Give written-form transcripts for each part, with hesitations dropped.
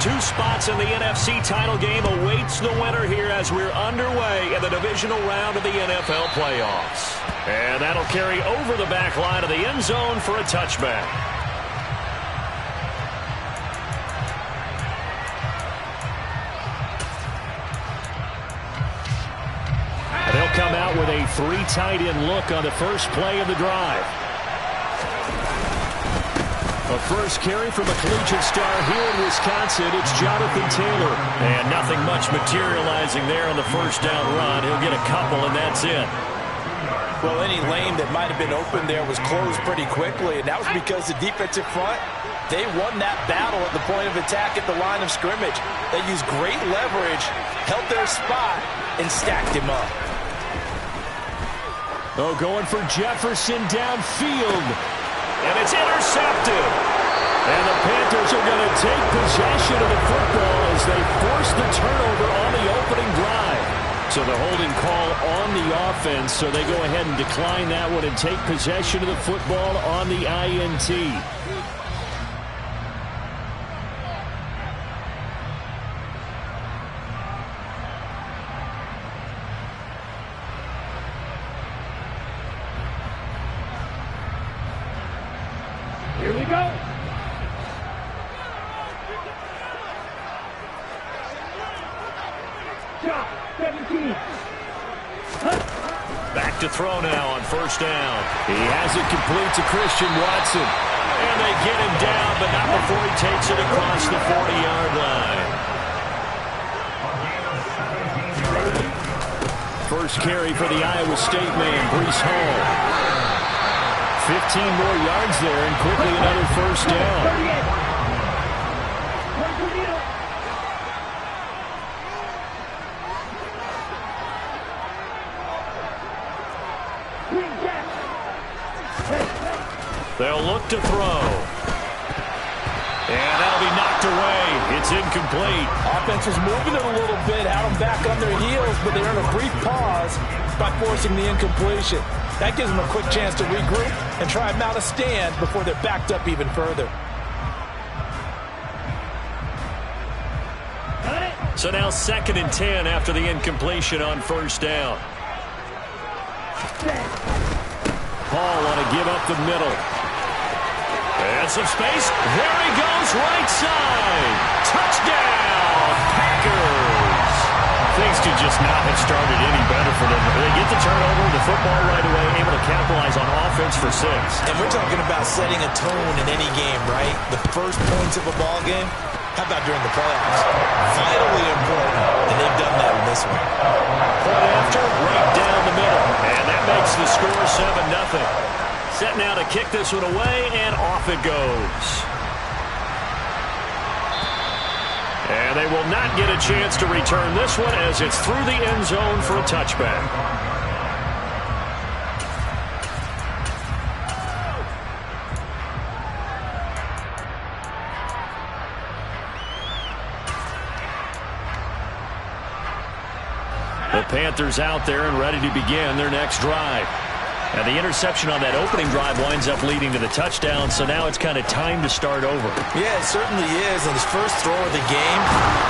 two spots in the NFC title game awaits the winner here as we're underway in the divisional round of the NFL playoffs. And that'll carry over the back line of the end zone for a touchback. And they'll come out with a three tight end look on the first play of the drive. A first carry from a collegiate star here in Wisconsin. It's Jonathan Taylor. And nothing much materializing there on the first down run. He'll get a couple, and that's it. Well, any lane that might have been open there was closed pretty quickly, and that was because the defensive front, they won that battle at the point of attack at the line of scrimmage. They used great leverage, held their spot, and stacked him up. Oh, going for Jefferson downfield. And it's intercepted. And the Panthers are going to take possession of the football as they force the turnover on the opening drive. So the holding call on the offense, so they go ahead and decline that one and take possession of the football on the INT. Here we go. Shot 17. Back to throw now on first down. He has it complete to Christian Watson. And they get him down, but not before he takes it across the 40-yard line. First carry for the Iowa State man, Breece Hall. 15 more yards there, and quickly another first down. They'll look to throw. And that'll be knocked away. It's incomplete. Offense was moving it a little bit, had them back on their heels, but they earned a brief pause by forcing the incompletion. That gives them a quick chance to regroup and try and mount a stand before they're backed up even further. So now 2nd and 10 after the incompletion on first down. Hall want to give up the middle. And some space. There he goes, right side. Touchdown, Packers. Things could just not have started any better for them. They get the turnover, the football right away, able to capitalize on offense for 6. And we're talking about setting a tone in any game, right? The first points of a ball game. How about during the playoffs? Vitally important, and they've done that in this one. Point after, right down the middle. And that makes the score 7-0. Set now to kick this one away, and off it goes. And they will not get a chance to return this one as it's through the end zone for a touchback. The Panthers out there and ready to begin their next drive. And the interception on that opening drive winds up leading to the touchdown, so now it's kind of time to start over. Yeah, it certainly is on his first throw of the game.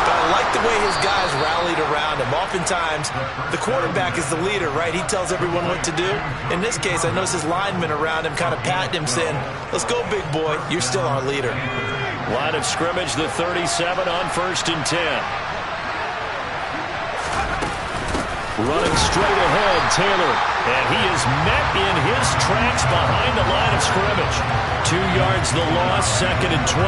But I like the way his guys rallied around him. Oftentimes, the quarterback is the leader, right? He tells everyone what to do. In this case, I noticed his linemen around him kind of patting him, saying, let's go, big boy. You're still our leader. Line of scrimmage, the 37 on 1st and 10. Running straight ahead, Taylor. And he is met in his tracks behind the line of scrimmage. 2 yards the loss, 2nd and 12.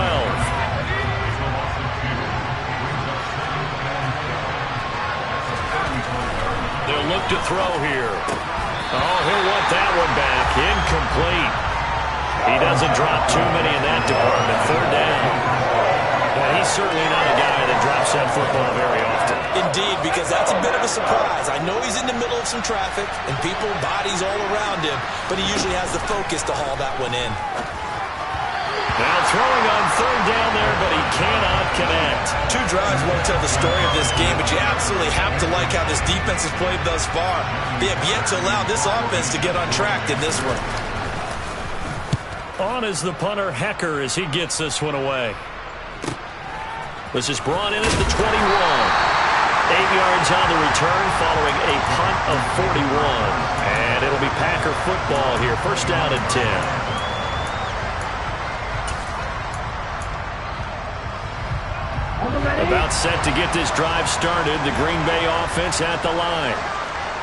They'll look to throw here. Oh, he'll want that one back. Incomplete. He doesn't drop too many in that department. 3rd down. Well, he's certainly not a guy that drops that football very often. Indeed, because that's a bit of a surprise. I know he's in the middle of some traffic and people, bodies all around him, but he usually has the focus to haul that one in. Now throwing on 3rd down there, but he cannot connect. 2 drives won't tell the story of this game, but you absolutely have to like how this defense has played thus far. They have yet to allow this offense to get on track in this one. On is the punter, Hecker, as he gets this one away. This is brought in at the 21. 8 yards on the return following a punt of 41. And it'll be Packer football here. First down and 10. About set to get this drive started. The Green Bay offense at the line.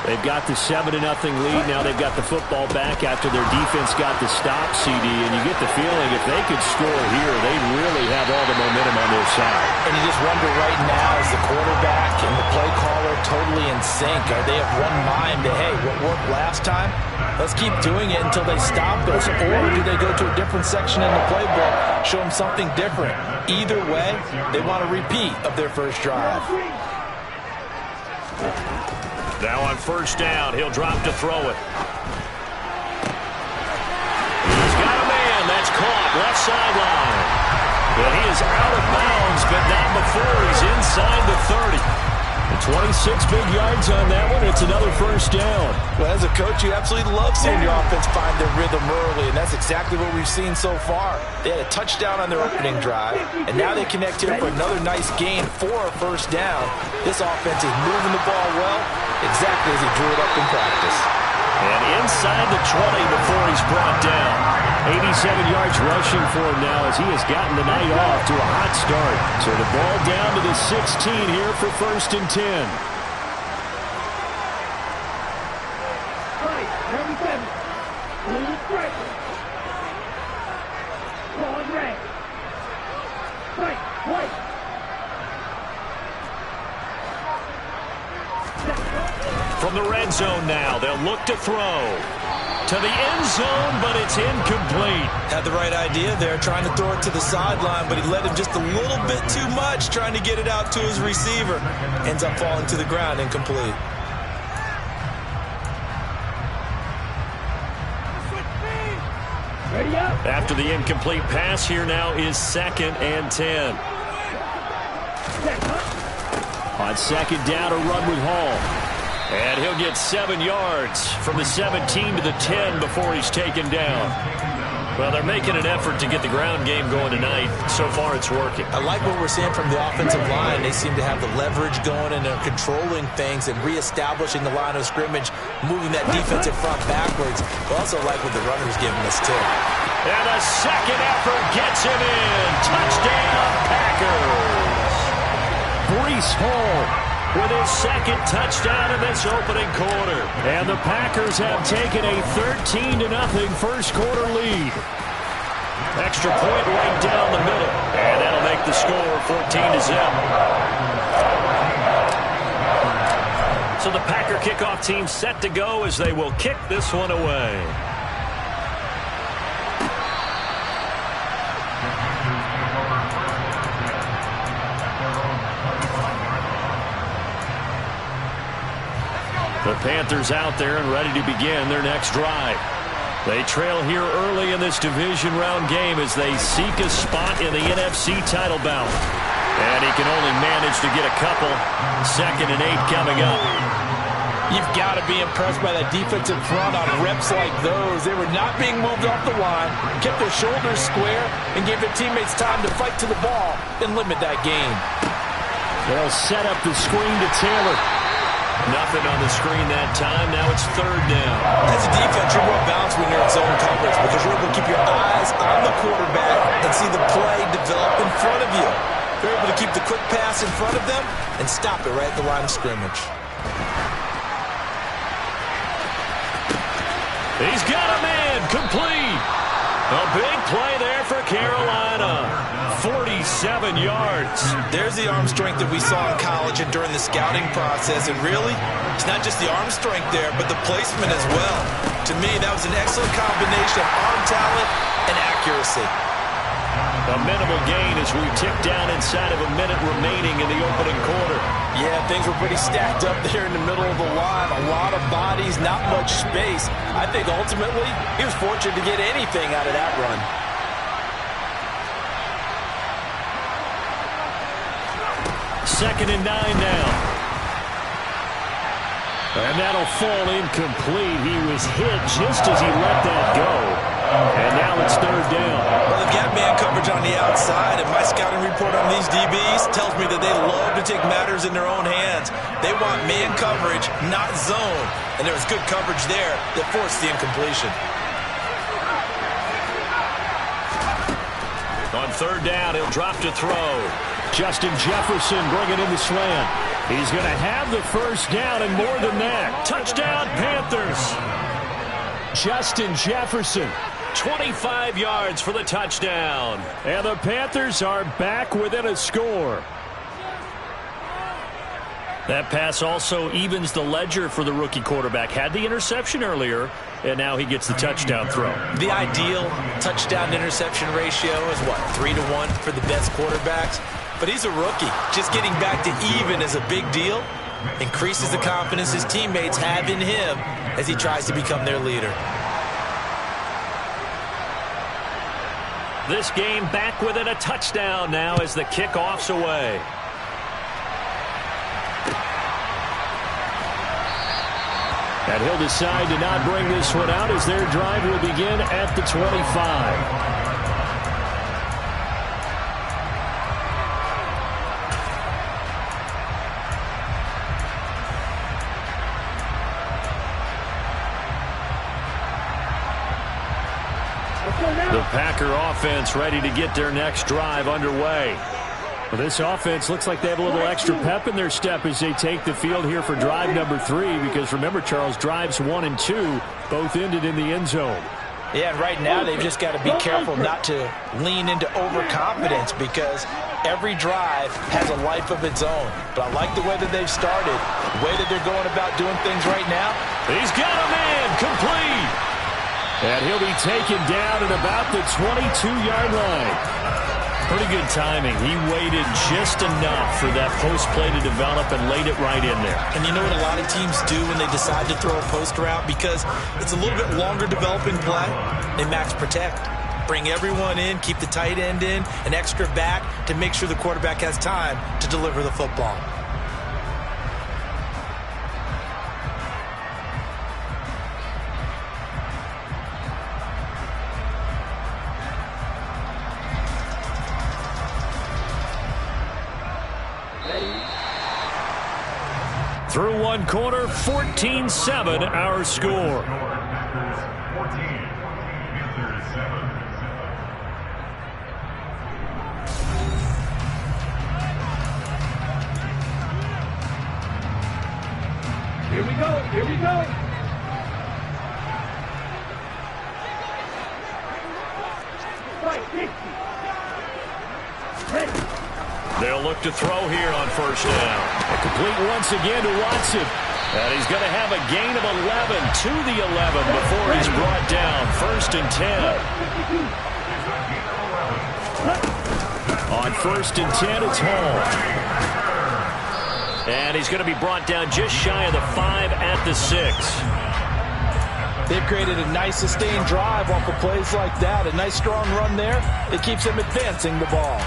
They've got the 7-0 lead. Now they've got the football back after their defense got the stop, CD. And you get the feeling if they could score here, they really have all the momentum on their side. And you just wonder right now, is the quarterback and the play caller totally in sync? Are they of one mind that, hey, what worked last time? Let's keep doing it until they stop us. Or do they go to a different section in the playbook, show them something different? Either way, they want a repeat of their first drive. Now on first down, he'll drop to throw it. He's got a man. That's caught. Left sideline. But he is out of bounds, but not before he's inside the 30. 26 big yards on that one. It's another first down. Well, as a coach, you absolutely love seeing your offense find their rhythm early, and that's exactly what we've seen so far. They had a touchdown on their opening drive, and now they connect here for another nice gain for a first down. This offense is moving the ball well, exactly as he drew it up in practice. And inside the 20 before he's brought down. 87 yards rushing for him now as he has gotten the night off to a hot start. So the ball down to the 16 here for first and 10. Right, 37. Blue striker. Ball is red. Right, white. From the red zone now, they'll look to throw. To the end zone, but it's incomplete. Had the right idea there, trying to throw it to the sideline, but he let him just a little bit too much, trying to get it out to his receiver. Ends up falling to the ground, incomplete. Ready up. After the incomplete pass, here now is second and 10. On second down, a run with Hall. And he'll get 7 yards from the 17 to the 10 before he's taken down. Well, they're making an effort to get the ground game going tonight. So far, it's working. I like what we're seeing from the offensive line. They seem to have the leverage going, and they're controlling things and reestablishing the line of scrimmage, moving that defensive front backwards. But also like what the runner's giving us, too. And a second effort gets him in. Touchdown, Packers. Breece Hall with his second touchdown in this opening quarter. And the Packers have taken a 13-0 first quarter lead. Extra point right down the middle. And that'll make the score 14-0. So the Packer kickoff team set to go as they will kick this one away. The Panthers out there and ready to begin their next drive. They trail here early in this division round game as they seek a spot in the NFC title bout. And he can only manage to get a couple. 2nd and 8 coming up. You've got to be impressed by that defensive front on reps like those. They were not being moved off the line, kept their shoulders square, and gave their teammates time to fight to the ball and limit that gain. They'll set up the screen to Taylor. Nothing on the screen that time. Now it's 3rd down. As a defense, you're more balanced when you're in zone coverage because you're able to keep your eyes on the quarterback and see the play develop in front of you. You're able to keep the quick pass in front of them and stop it right at the line of scrimmage. He's got a man complete. A big play there for Carolina. 47 yards. There's the arm strength that we saw in college and during the scouting process. And really, it's not just the arm strength there, but the placement as well. To me, that was an excellent combination of arm talent and accuracy. A minimal gain as we tick down inside of a minute remaining in the opening quarter. Yeah, things were pretty stacked up there in the middle of the line. A lot of bodies, not much space. I think ultimately he was fortunate to get anything out of that run. Second and 9 now. And that'll fall incomplete. He was hit just as he let that go. And now it's third down. Well, they've got man coverage on the outside, and my scouting report on these DBs tells me that they love to take matters in their own hands. They want man coverage, not zone. And there was good coverage there that forced the incompletion. On third down, he'll drop to throw. Justin Jefferson bringing in the slant. He's going to have the first down and more than that. Touchdown, Panthers. Justin Jefferson, 25 yards for the touchdown. And the Panthers are back within a score. That pass also evens the ledger for the rookie quarterback. Had the interception earlier, and now he gets the touchdown throw. The ideal touchdown-interception ratio is, what, 3-to-1 for the best quarterbacks? But he's a rookie. Just getting back to even is a big deal. Increases the confidence his teammates have in him as he tries to become their leader. This game back within a touchdown now as the kickoff's away. And he'll decide to not bring this one out as their drive will begin at the 25. The Packer offense ready to get their next drive underway. Well, this offense looks like they have a little extra pep in their step as they take the field here for drive number 3, because remember, Charles, drives 1 and 2 both ended in the end zone. Yeah, right now they've just got to be careful not to lean into overconfidence, because every drive has a life of its own. But I like the way that they've started, the way that they're going about doing things right now. He's got a man, complete. And he'll be taken down at about the 22-yard line. Pretty good timing. He waited just enough for that post play to develop and laid it right in there. And you know what a lot of teams do when they decide to throw a post route? Because it's a little bit longer developing play, they max protect. Bring everyone in, keep the tight end in, an extra back to make sure the quarterback has time to deliver the football. Through one quarter, 14-7 our score. Here we go. Here we go. Right, 60. Ready. They'll look to throw here on first down. A complete once again to Watson. And he's going to have a gain of 11 to the 11 before he's brought down. First and 10. On first and 10, it's Hall. And he's going to be brought down just shy of the 5 at the 6. They've created a nice sustained drive off of plays like that. A nice strong run there. It keeps them advancing the ball.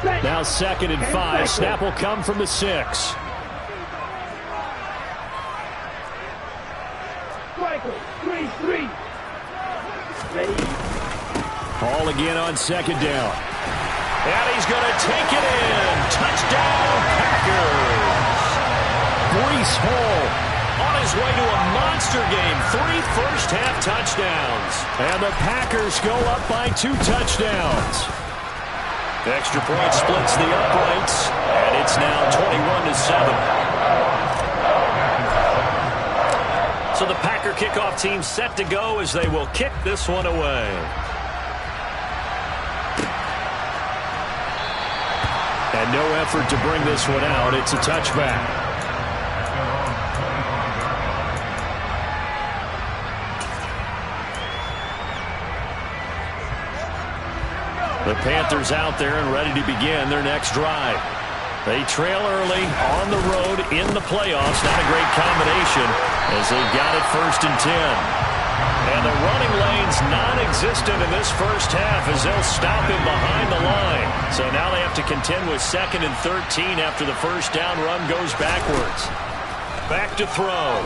Now second and 5. Snap will come from the 6. Hall again on second down. And he's going to take it in. Touchdown, Packers. Breece Hall on his way to a monster game. 3 first-half touchdowns. And the Packers go up by 2 touchdowns. Extra point splits the uprights, and it's now 21-7. So the Packer kickoff team set to go as they will kick this one away. And no effort to bring this one out. It's a touchback. The Panthers out there and ready to begin their next drive. They trail early on the road in the playoffs. Not a great combination as they've got it first and 10. And the running lane's non-existent in this first half as they'll stop him behind the line. So now they have to contend with second and 13 after the first down run goes backwards. Back to throw.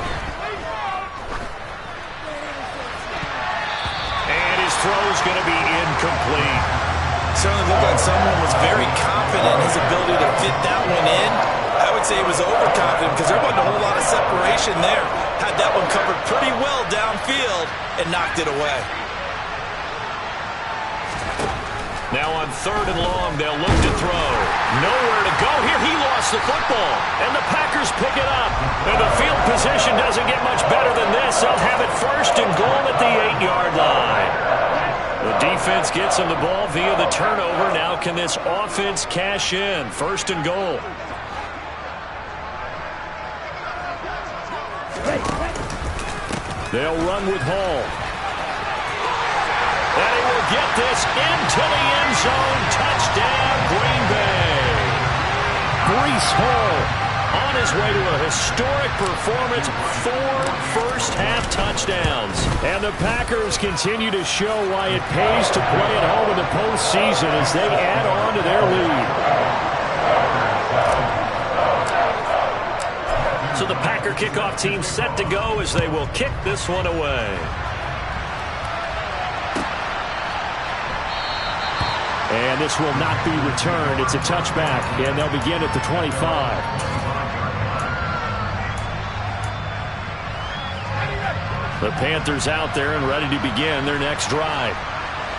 throw's going to be incomplete. Certainly looked like someone was very confident in his ability to fit that one in. I would say he was overconfident because there wasn't a whole lot of separation there. Had that one covered pretty well downfield and knocked it away. Now on 3rd and long, they'll look to throw. Nowhere to go here. He lost the football. And the Packers pick it up. And the field position doesn't get much better than this. They'll have it 1st and goal at the 8-yard line. The defense gets him the ball via the turnover. Now can this offense cash in? 1st and goal. They'll run with Hall. And he will get this into the end zone. Touchdown, Green Bay. Breece Hall on his way to a historic performance. 4 first-half touchdowns. And the Packers continue to show why it pays to play at home in the postseason as they add on to their lead. So the Packer kickoff team set to go as they will kick this one away. And this will not be returned. It's a touchback, and they'll begin at the 25. The Panthers out there and ready to begin their next drive.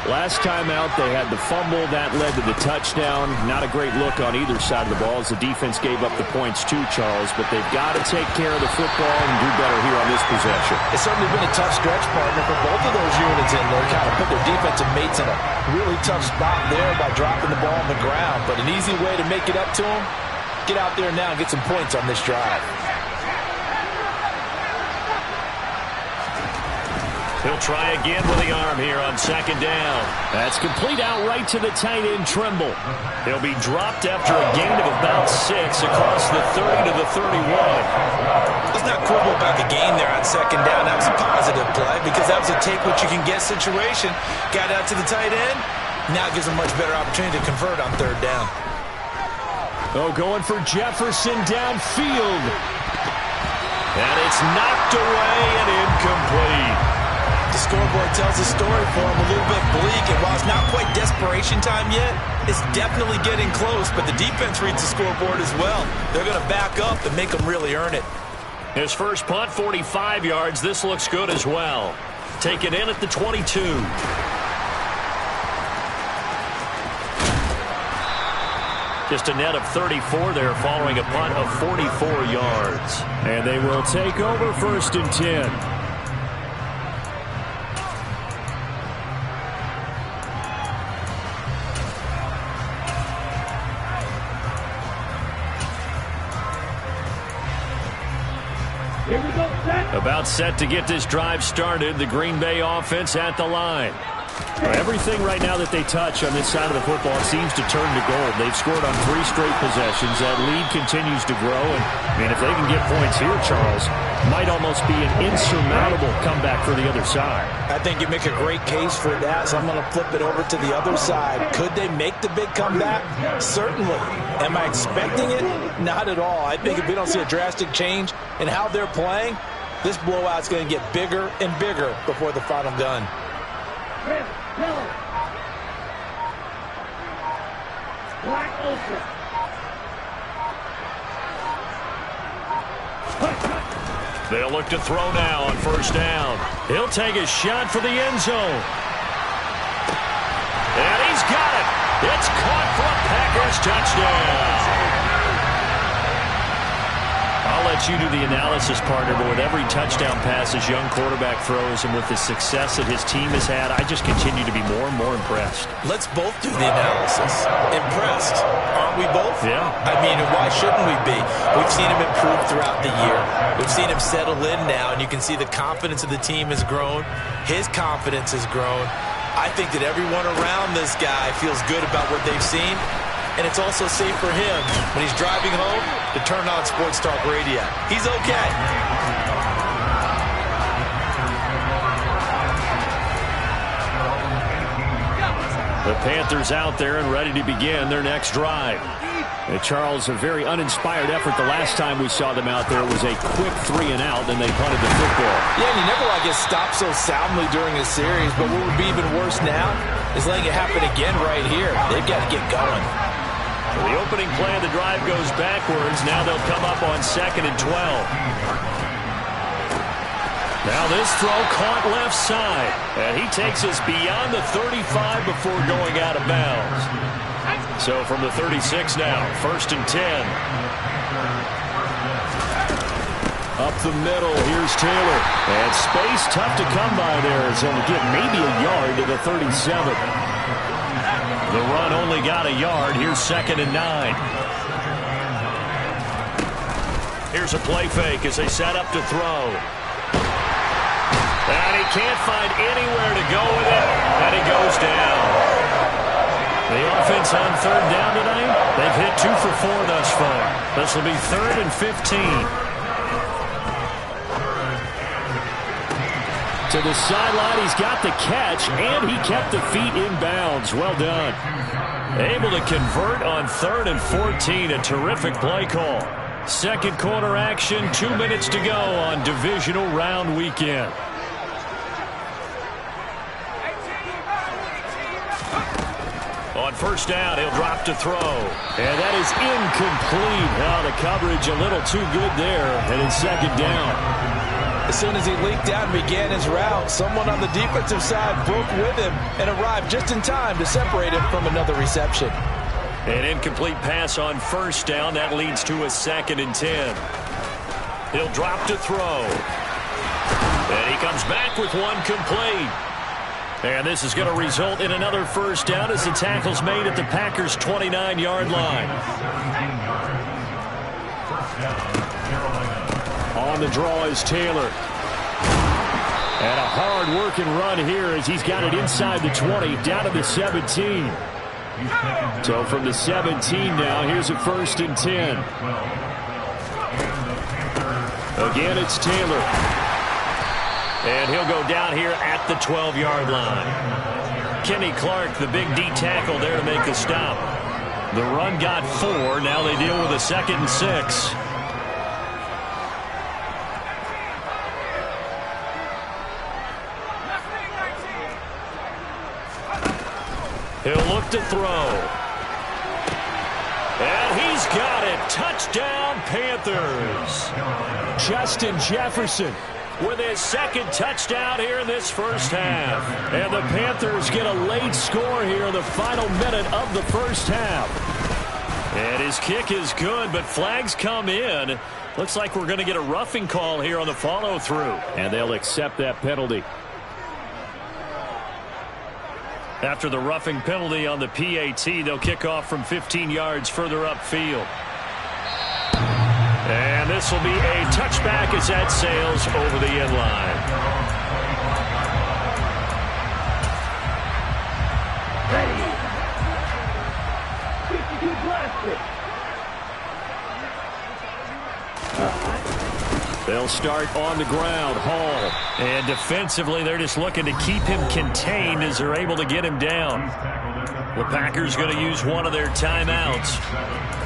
Last time out, they had the fumble. That led to the touchdown. Not a great look on either side of the ball as the defense gave up the points too, Charles. But they've got to take care of the football and do better here on this possession. It's certainly been a tough stretch, partner, for both of those units in there. Kind of put their defensive mates in a really tough spot there by dropping the ball on the ground. But an easy way to make it up to them, get out there now and get some points on this drive. He'll try again with the arm here on 2nd down. That's complete outright to the tight end, Trimble. He'll be dropped after a gain of about 6 across the 30 to the 31. Let's not quibble about the gain there on 2nd down. That was a positive play because that was a take-what-you-can-get situation. Got out to the tight end. Now it gives him a much better opportunity to convert on 3rd down. Oh, going for Jefferson downfield. And it's knocked away and incomplete. The scoreboard tells a story for him, a little bit bleak, and while it's not quite desperation time yet, it's definitely getting close, but the defense reads the scoreboard as well. They're going to back up and make them really earn it. His first punt, 45 yards. This looks good as well. Take it in at the 22. Just a net of 34 there following a punt of 44 yards. And they will take over 1st and 10. About set to get this drive started. The Green Bay offense at the line. Everything right now that they touch on this side of the football seems to turn to gold. They've scored on 3 straight possessions. That lead continues to grow. And if they can get points here, Charles, might almost be an insurmountable comeback for the other side. I think you make a great case for that, so I'm going to flip it over to the other side. Could they make the big comeback? Certainly. Am I expecting it? Not at all. I think if we don't see a drastic change in how they're playing, this blowout's going to get bigger and bigger before the final gun. Red, yellow. Black ultra. They'll look to throw now on 1st down. He'll take a shot for the end zone. And he's got it. It's caught for a Packers touchdown. I'll let you do the analysis, partner, but with every touchdown pass his young quarterback throws and with the success that his team has had, I just continue to be more and more impressed. Let's both do the analysis. Impressed. Aren't we both? Yeah. I mean, why shouldn't we be? We've seen him improve throughout the year. We've seen him settle in now, and you can see the confidence of the team has grown. His confidence has grown. I think that everyone around this guy feels good about what they've seen. And it's also safe for him when he's driving home to turn on Sports Talk Radio. He's okay. The Panthers out there and ready to begin their next drive. And Charles, a very uninspired effort the last time we saw them out there. It was a quick 3-and-out, then they punted the football. Yeah, and you never want to get stopped so soundly during a series, but what would be even worse now is letting it happen again right here. They've got to get going. So the opening play of the drive goes backwards. Now they'll come up on 2nd and 12. Now this throw caught left side. And he takes us beyond the 35 before going out of bounds. So from the 36 now, 1st and 10. Up the middle, here's Taylor. And space tough to come by there as he'll get maybe a yard to the 37. The run only got a yard. Here's 2nd and 9. Here's a play fake as they set up to throw. And he can't find anywhere to go with it. And he goes down. The offense on 3rd down tonight, they've hit 2 for 4 thus far. This will be 3rd and 15. To the sideline, he's got the catch, and he kept the feet in bounds. Well done. Able to convert on 3rd and 14. A terrific play call. Second quarter action, 2 minutes to go on divisional round weekend. On 1st down, he'll drop to throw. And that is incomplete. Now the coverage a little too good there. And it's 2nd down. As soon as he leaked out and began his route, someone on the defensive side broke with him and arrived just in time to separate him from another reception. An incomplete pass on 1st down. That leads to a 2nd and 10. He'll drop to throw. And he comes back with one complete. And this is going to result in another 1st down as the tackle's made at the Packers' 29-yard line. On the draw is Taylor. And a hard-working run here as he's got it inside the 20, down to the 17. So from the 17 now, here's a 1st and 10. Again, it's Taylor. And he'll go down here at the 12-yard line. Kenny Clark, the big D tackle there to make the stop. The run got 4. Now they deal with a 2nd and 6. He'll look to throw. And he's got it. Touchdown, Panthers. Justin Jefferson with his 2nd touchdown here in this 1st half. And the Panthers get a late score here in the final minute of the 1st half. And his kick is good, but flags come in. Looks like we're going to get a roughing call here on the follow-through. And they'll accept that penalty. After the roughing penalty on the PAT, they'll kick off from 15 yards further upfield. And this will be a touchback as that sails over the end line. They'll start on the ground. Hall. And defensively, they're just looking to keep him contained as they're able to get him down. The Packers going to use one of their timeouts,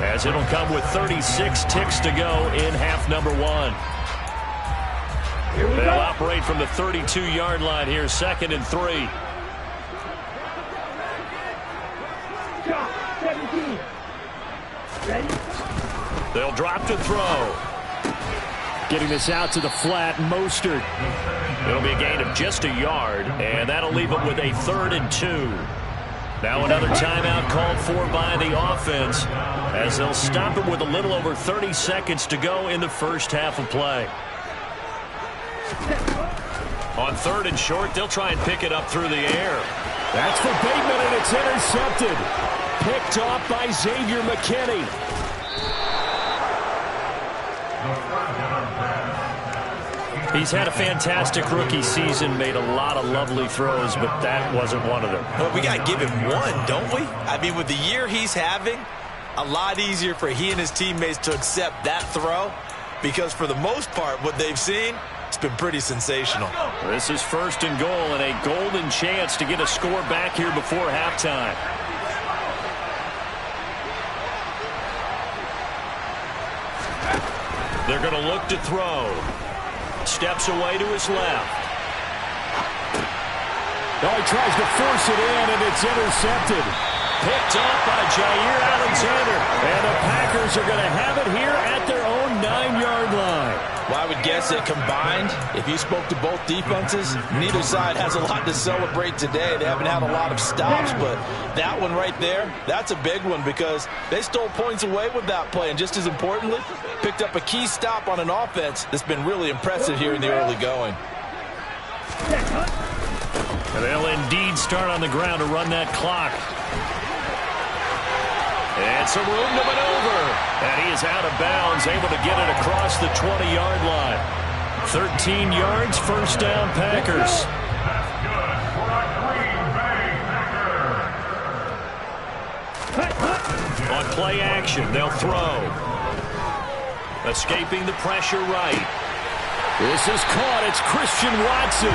as it'll come with 36 ticks to go in half number 1. They'll operate from the 32-yard line here, 2nd and 3. They'll drop to throw. Getting this out to the flat, Mostert. It'll be a gain of just a yard, and that'll leave them with a 3rd and 2. Now another timeout called for by the offense, as they'll stop it with a little over 30 seconds to go in the 1st half of play. On 3rd and short, they'll try and pick it up through the air. That's for Bateman, and it's intercepted. Picked off by Xavier McKinney. He's had a fantastic rookie season, made a lot of lovely throws, but that wasn't one of them. Well, we got to give him one, don't we? I mean, with the year he's having, a lot easier for he and his teammates to accept that throw, because for the most part, what they've seen, it's been pretty sensational. This is 1st and goal, and a golden chance to get a score back here before halftime. They're going to look to throw. Steps away to his left. Oh, he tries to force it in, and it's intercepted. Picked off by Jair Alexander. And the Packers are going to have it here at their own 9-yard line. Well, I would guess that combined, if you spoke to both defenses, neither side has a lot to celebrate today. They haven't had a lot of stops, but that one right there, that's a big one because they stole points away with that play. And just as importantly, picked up a key stop on an offense that's been really impressive here in the early going. And they'll indeed start on the ground to run that clock. And some room to maneuver. And he is out of bounds, able to get it across the 20-yard line. 13 yards, first down, Packers. On play action, they'll throw. Escaping the pressure right. This is caught. It's Christian Watson.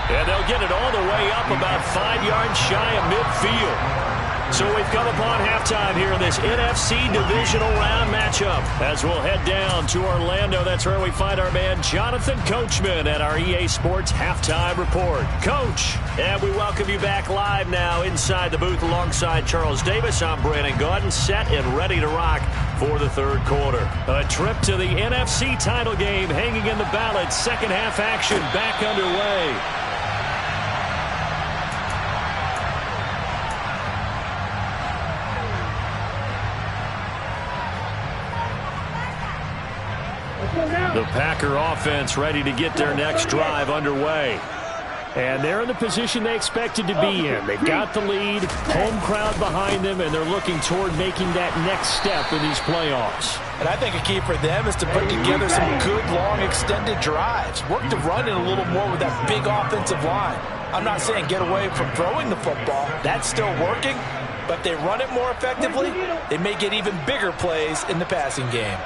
And they'll get it all the way up about 5 yards shy of midfield. So we've come upon halftime here in this NFC Divisional Round matchup. As we'll head down to Orlando, that's where we find our man Jonathan Coachman at our EA Sports Halftime Report. Coach, and we welcome you back live now inside the booth alongside Charles Davis. I'm Brandon Gaudin, set and ready to rock for the third quarter. A trip to the NFC title game hanging in the balance. Second half action back underway. The Packer offense ready to get their next drive underway. And they're in the position they expected to be in. They've got the lead, home crowd behind them, and they're looking toward making that next step in these playoffs. And I think a key for them is to put together some good, long, extended drives. Work to run it a little more with that big offensive line. I'm not saying get away from throwing the football. That's still working. But if they run it more effectively, they may get even bigger plays in the passing game.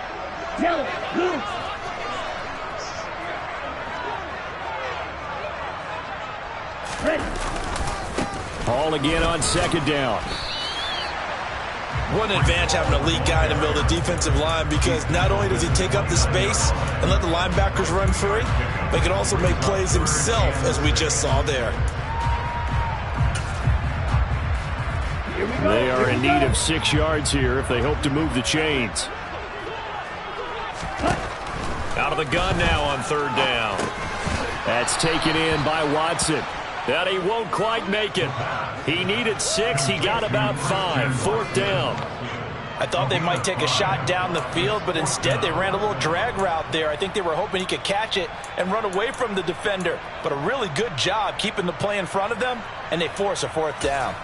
Ball again on second down. What an advantage having a lead guy in the middle of the defensive line, because not only does he take up the space and let the linebackers run free, but he can also make plays himself, as we just saw there. They are in need of 6 yards here if they hope to move the chains. Out of the gun now on third down. That's taken in by Watson. And he won't quite make it. He needed 6. He got about 5. Fourth down. I thought they might take a shot down the field, but instead they ran a little drag route there. I think they were hoping he could catch it and run away from the defender. But a really good job keeping the play in front of them, and they force a fourth down.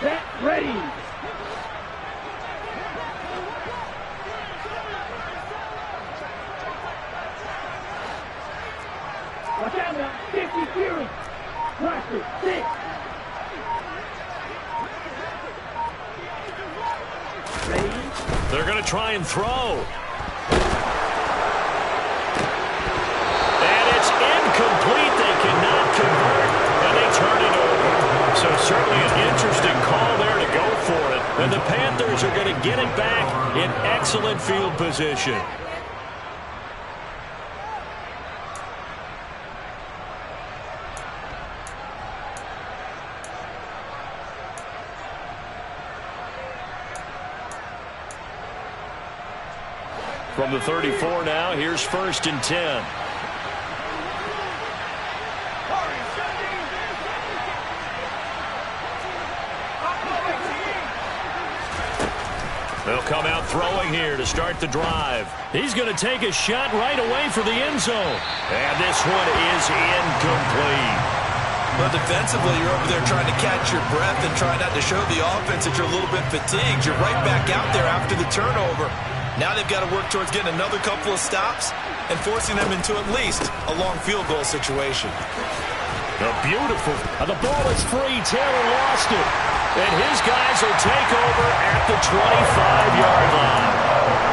Set, ready. Watch out now. 50 Fury. Cluster, 6. Ready. They're going to try and throw. And it's incomplete. They cannot convert, and they turn it over. So certainly an interesting call there to go for it. And the Panthers are going to get it back in excellent field position. From the 34 now, here's first and 10. They'll come out throwing here to start the drive. He's going to take a shot right away for the end zone. And this one is incomplete. Well, defensively, you're over there trying to catch your breath and try not to show the offense that you're a little bit fatigued. You're right back out there after the turnover. Now they've got to work towards getting another couple of stops and forcing them into at least a long field goal situation. The beautiful. The ball is free. Taylor lost it. And his guys will take over at the 25-yard line.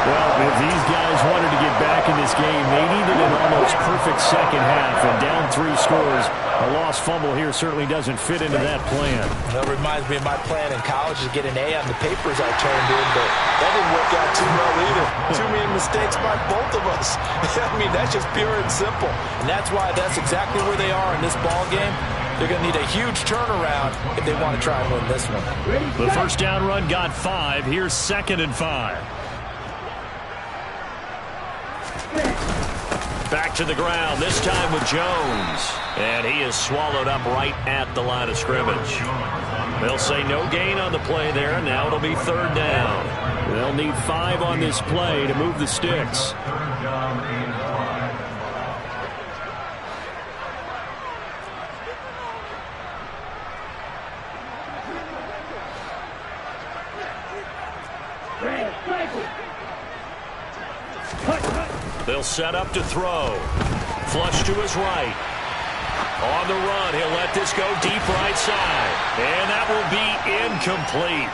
Well, if these guys wanted to get back in this game, they needed an almost perfect second half. And down 3 scores, a lost fumble here certainly doesn't fit into that plan. That reminds me of my plan in college to get an A on the papers I turned in, but that didn't work out too well either. Too many mistakes by both of us. I mean, that's just pure and simple. And that's why that's exactly where they are in this ball game. They're going to need a huge turnaround if they want to try and win this one. The first down run got 5. Here's 2nd and 5. Back to the ground, this time with Jones. And he is swallowed up right at the line of scrimmage. They'll say no gain on the play there. Now it'll be 3rd down. They'll need 5 on this play to move the sticks. They'll set up to throw. Flush to his right. On the run, he'll let this go deep right side. And that will be incomplete.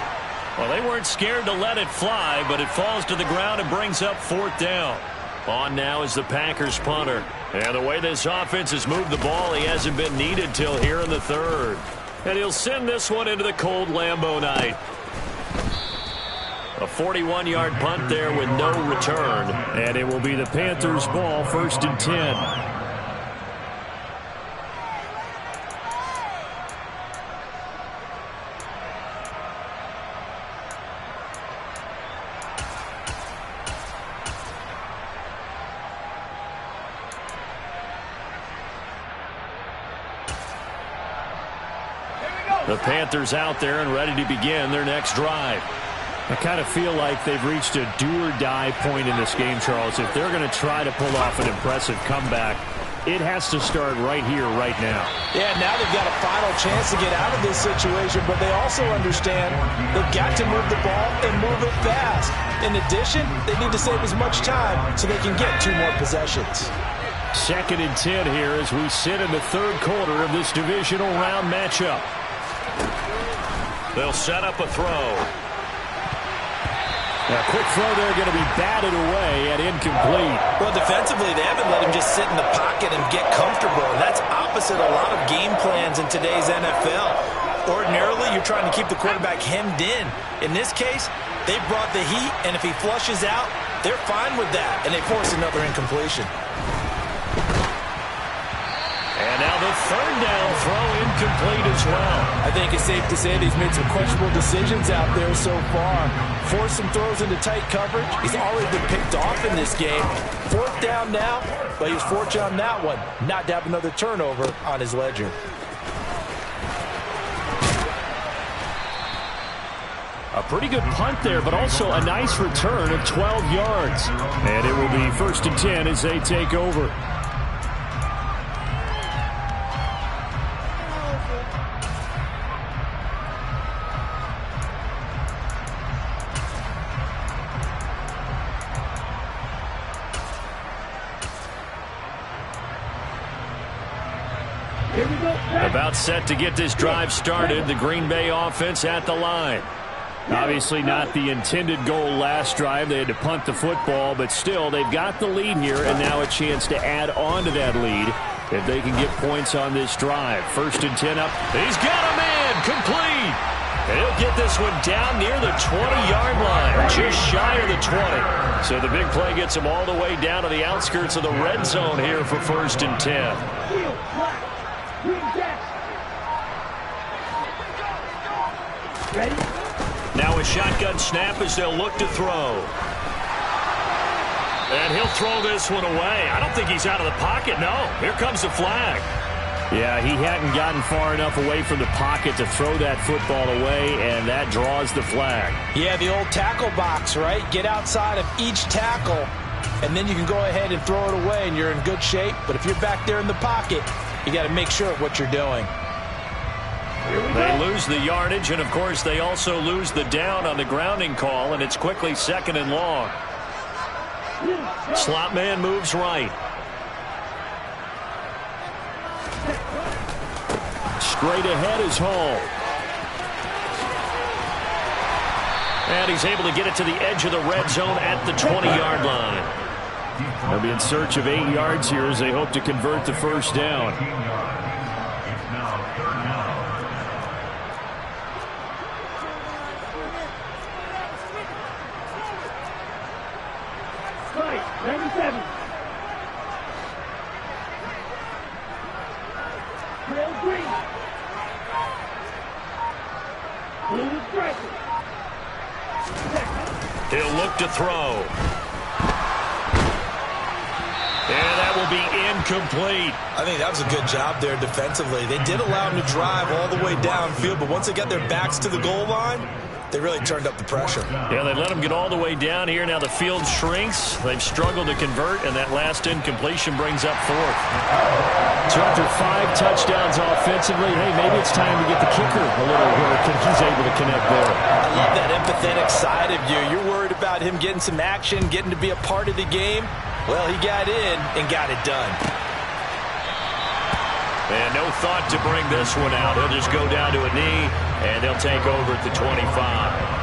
Well, they weren't scared to let it fly, but it falls to the ground and brings up 4th down. On now is the Packers punter. And the way this offense has moved the ball, he hasn't been needed till here in the 3rd. And he'll send this one into the cold Lambeau night. A 41-yard punt there with no return. And it will be the Panthers' ball, 1st and 10. The Panthers out there and ready to begin their next drive. I kind of feel like they've reached a do-or-die point in this game, Charles. If they're going to try to pull off an impressive comeback, it has to start right here, right now. Yeah, now they've got a final chance to get out of this situation, but they also understand they've got to move the ball and move it fast. In addition, they need to save as much time so they can get 2 more possessions. 2nd and 10 here as we sit in the 3rd quarter of this divisional round matchup. They'll set up a throw. A quick throw there going to be batted away and incomplete. Well, defensively, they haven't let him just sit in the pocket and get comfortable. And that's opposite a lot of game plans in today's NFL. Ordinarily, you're trying to keep the quarterback hemmed in. In this case, they brought the heat, and if he flushes out, they're fine with that, and they force another incompletion. And now the 3rd down throw incomplete as well. I think it's safe to say that he's made some questionable decisions out there so far. Forced some throws into tight coverage. He's already been picked off in this game. 4th down now, but he was fortunate on that one not to have another turnover on his ledger. A pretty good punt there, but also a nice return of 12 yards. And it will be 1st and 10 as they take over. About set to get this drive started. The Green Bay offense at the line. Obviously not the intended goal last drive. They had to punt the football, but still they've got the lead here and now a chance to add on to that lead if they can get points on this drive. 1st and 10 up. He's got a man complete. And he'll get this one down near the 20-yard line, just shy of the 20. So the big play gets him all the way down to the outskirts of the red zone here for 1st and 10. Ready? Now a shotgun snap as they'll look to throw. And he'll throw this one away. I don't think he's out of the pocket. No, here comes the flag. Yeah, he hadn't gotten far enough away from the pocket to throw that football away, and that draws the flag. Yeah, the old tackle box, right? Get outside of each tackle, and then you can go ahead and throw it away, and you're in good shape. But if you're back there in the pocket, you got to make sure of what you're doing. They lose the yardage, and, of course, they also lose the down on the grounding call, and it's quickly 2nd and long. Slot man moves right. Straight ahead is Hall. And he's able to get it to the edge of the red zone at the 20-yard line. They'll be in search of 8 yards here as they hope to convert the first down. He'll look to throw. And that will be incomplete. I think that was a good job there defensively. They did allow him to drive all the way downfield, but once they got their backs to the goal line, they really turned up the pressure. Yeah, they let him get all the way down here. Now the field shrinks. They've struggled to convert, and that last incompletion brings up fourth. So after 5 touchdowns offensively, hey, maybe it's time to get the kicker a little work, and he's able to connect there. I love that empathetic side of you. You're worried about him getting some action, getting to be a part of the game. Well, he got in and got it done. And no thought to bring this one out. He'll just go down to a knee, and they'll take over at the 25.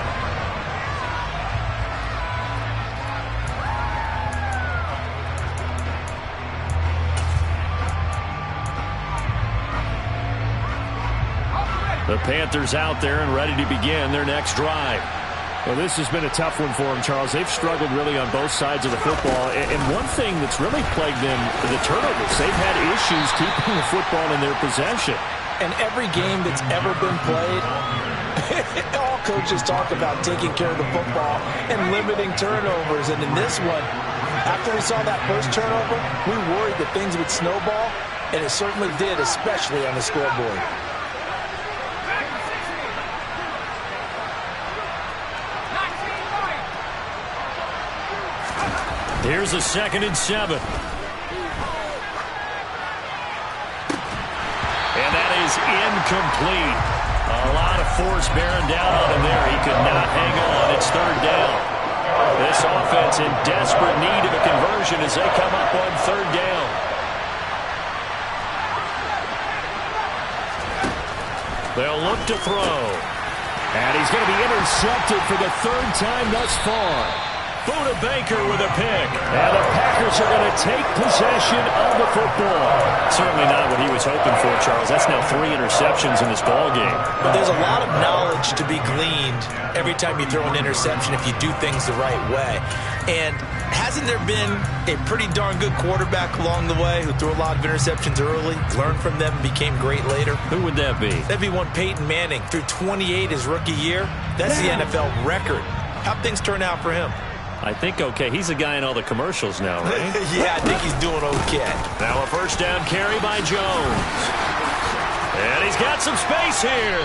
The Panthers out there and ready to begin their next drive. Well, this has been a tough one for them, Charles. They've struggled really on both sides of the football. And one thing that's really plagued them, the turnovers. They've had issues keeping the football in their possession. And every game that's ever been played, all coaches talk about taking care of the football and limiting turnovers. And in this one, after we saw that first turnover, we worried that things would snowball, and it certainly did, especially on the scoreboard. Here's a 2nd and 7. And that is incomplete. A lot of force bearing down on him there. He could not hang on. It's 3rd down. This offense in desperate need of a conversion as they come up on 3rd down. They'll look to throw. And he's going to be intercepted for the 3rd time thus far. Buda Baker with a pick. And the Packers are going to take possession of the football. Certainly not what he was hoping for, Charles. That's now 3 interceptions in this ballgame. But there's a lot of knowledge to be gleaned every time you throw an interception if you do things the right way. And hasn't there been a pretty darn good quarterback along the way who threw a lot of interceptions early, learned from them, and became great later? Who would that be? That'd be one Peyton Manning. Threw 28 his rookie year. That's the NFL record. How'd things turn out for him? I think okay. He's a guy in all the commercials now, right? Yeah, I think he's doing okay. Now a 1st down carry by Jones. And he's got some space here.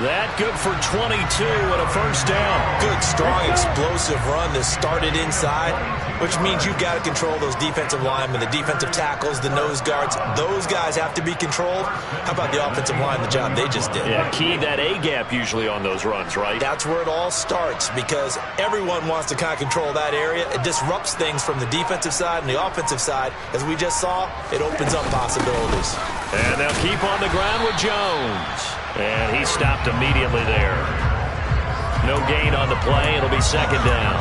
That good for 22 and a 1st down. Good, strong, explosive run that started inside, which means you've got to control those defensive linemen, the defensive tackles, the nose guards. Those guys have to be controlled. How about the offensive line, the job they just did? Yeah, key that A-gap usually on those runs, right? That's where it all starts because everyone wants to kind of control that area. It disrupts things from the defensive side and the offensive side. As we just saw, it opens up possibilities. And they'll keep on the ground with Jones. And he stopped immediately there. No gain on the play. It'll be 2nd down.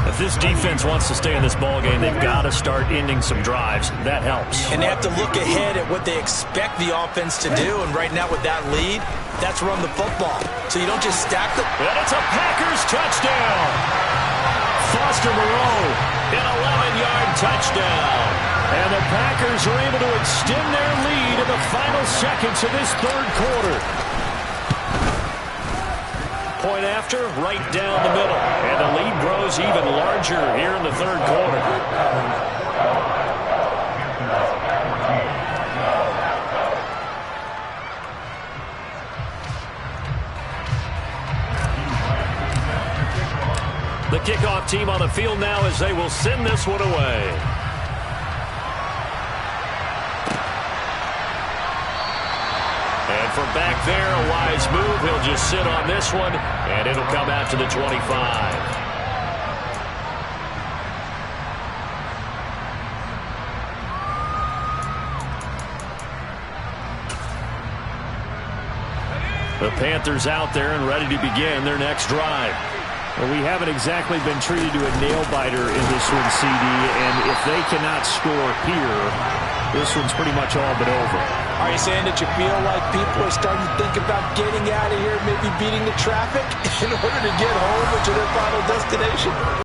If this defense wants to stay in this ballgame, they've got to start ending some drives. That helps. And they have to look ahead at what they expect the offense to do. And right now with that lead, that's run the football. So you don't just stack them. And it's a Packers touchdown. Foster Moreau, an 11-yard touchdown. And the Packers are able to extend their lead in the final seconds of this 3rd quarter. Point after, right down the middle. And the lead grows even larger here in the 3rd quarter. The kickoff team on the field now as they will send this one away. And from back there, a wise move. He'll just sit on this one, and it'll come out to the 25. The Panthers out there and ready to begin their next drive. Well, we haven't exactly been treated to a nail-biter in this one, CD, and if they cannot score here, this one's pretty much all but over. Are you saying that you feel like people are starting to think about getting out of here, maybe beating the traffic in order to get home or to their final destination?